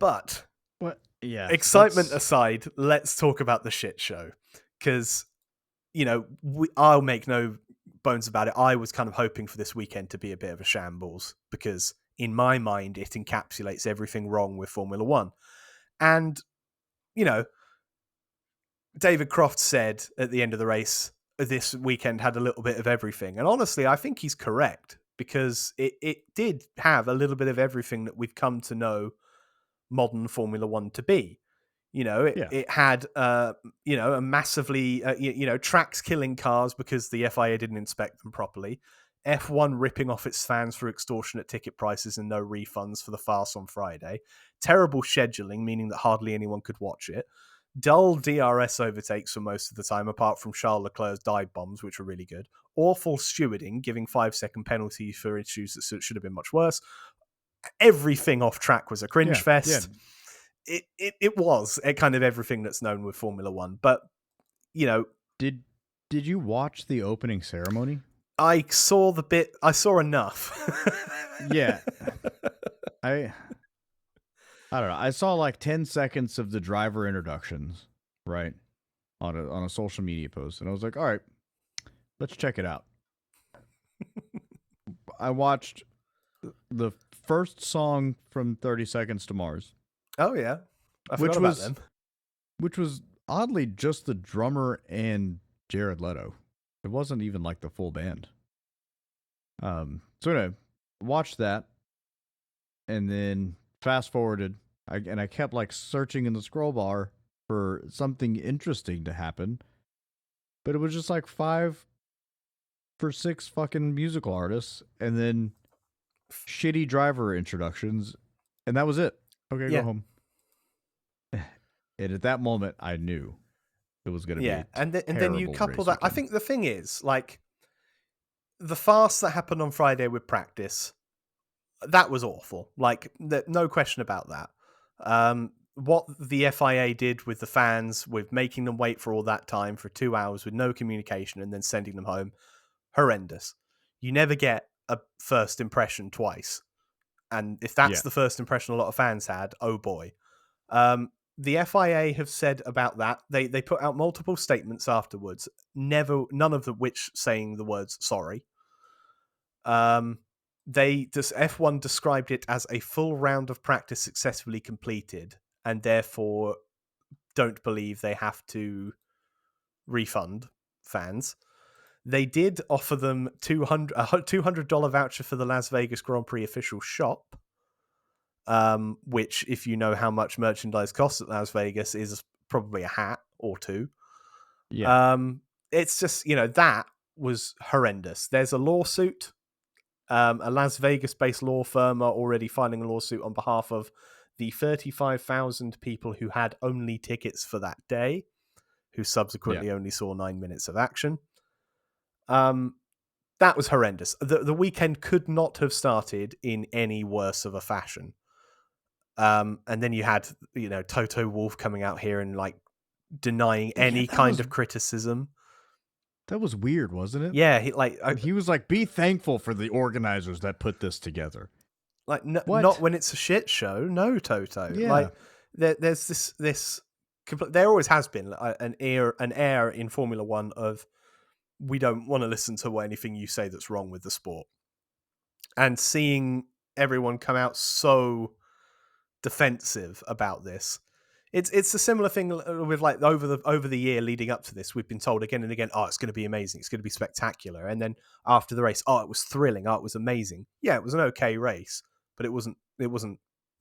But What? Yeah. excitement aside, let's talk about the shit show. Because, I'll make no bones about it. I was kind of hoping for this weekend to be a bit of a shambles because in my mind, it encapsulates everything wrong with Formula One. And, David Croft said at the end of the race, this weekend had a little bit of everything. And honestly, I think he's correct because it did have a little bit of everything that we've come to know modern Formula One to be. It had, a massively, tracks killing cars because the FIA didn't inspect them properly. F1 ripping off its fans for extortionate ticket prices and no refunds for the farce on Friday. Terrible scheduling, meaning that hardly anyone could watch it. Dull DRS overtakes for most of the time, apart from Charles Leclerc's dive bombs, which were really good. Awful stewarding, giving 5-second penalties for issues that should have been much worse. Everything off track was a cringe fest. Yeah. It was kind of everything that's known with Formula One. But, Did you watch the opening ceremony? I saw enough. Yeah. I don't know. I saw like 10 seconds of the driver introductions, right? On a social media post. And I was like, all right, let's check it out. I watched the first song from 30 Seconds to Mars. Oh, yeah. I forgot about them. Which was oddly just the drummer and Jared Leto. It wasn't even like the full band. So anyway, watched that. And then fast forwarded. I kept like searching in the scroll bar for something interesting to happen. But it was just like 5 for 6 fucking musical artists and then shitty driver introductions. And that was it. Okay, go home. And at that moment, I knew it was going to be a and then you couple that. Weekend. I think the thing is, like, the farce that happened on Friday with practice, that was awful. Like, no question about that. What the FIA did with the fans, with making them wait for all that time for 2 hours with no communication and then sending them home, horrendous. You never get a first impression twice. And if that's the first impression a lot of fans had, oh boy. The FIA have said about that, they put out multiple statements afterwards, none of which saying the words sorry. F1 described it as a full round of practice successfully completed, and therefore don't believe they have to refund fans. They did offer them a $200 voucher for the Las Vegas Grand Prix official shop, which, if you know how much merchandise costs at Las Vegas, is probably a hat or two. Yeah. It's just, that was horrendous. There's a lawsuit. A Las Vegas-based law firm are already filing a lawsuit on behalf of the 35,000 people who had only tickets for that day, who subsequently only saw 9 minutes of action. That was horrendous. The weekend could not have started in any worse of a fashion. And then you had, Toto Wolff coming out here and like denying any kind of criticism. That was weird, wasn't it? Yeah, he was like, "Be thankful for the organizers that put this together." Like, not when it's a shit show. No, Toto. Yeah. Like, there's this. There always has been an air in Formula One of, we don't want to listen to anything you say that's wrong with the sport. And seeing everyone come out so defensive about this, it's a similar thing with, like, over the year leading up to this, we've been told again and again, oh, it's going to be amazing, it's going to be spectacular, and then after the race, oh, it was thrilling, oh, it was amazing. Yeah, it was an okay race, but it wasn't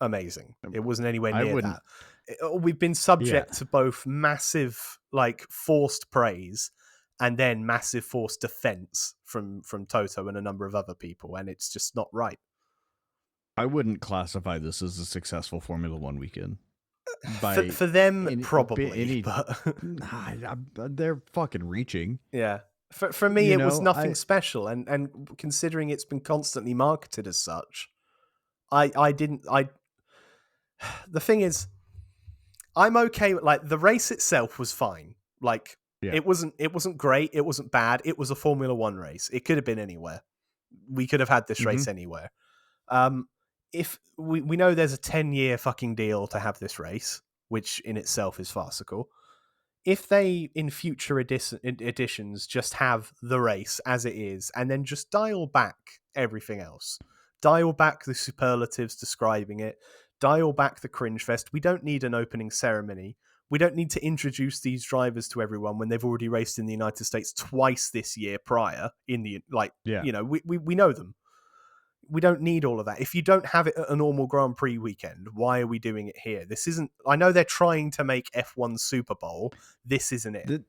amazing. It wasn't anywhere near that. We've been subject to both massive, like, forced praise and then massive forced defense from Toto and a number of other people, and it's just not right. I wouldn't classify this as a successful Formula One weekend. For them, probably, but they're fucking reaching. Yeah. For me, it was nothing special, and considering it's been constantly marketed as such, the thing is, I'm okay with, like, the race itself was fine. Like, it wasn't great, it wasn't bad, it was a Formula One race. It could have been anywhere. We could have had this race anywhere. if we know there's a 10-year fucking deal to have this race, which in itself is farcical. If they in future editions just have the race as it is and then just dial back everything else, dial back the superlatives describing it, dial back the cringe fest. We don't need an opening ceremony. We don't need to introduce these drivers to everyone when they've already raced in the United States twice this year prior in the Yeah. we know them. We don't need all of that. If you don't have it at a normal Grand Prix weekend, why are we doing it here? This isn't. I know they're trying to make F1 Super Bowl. This isn't it.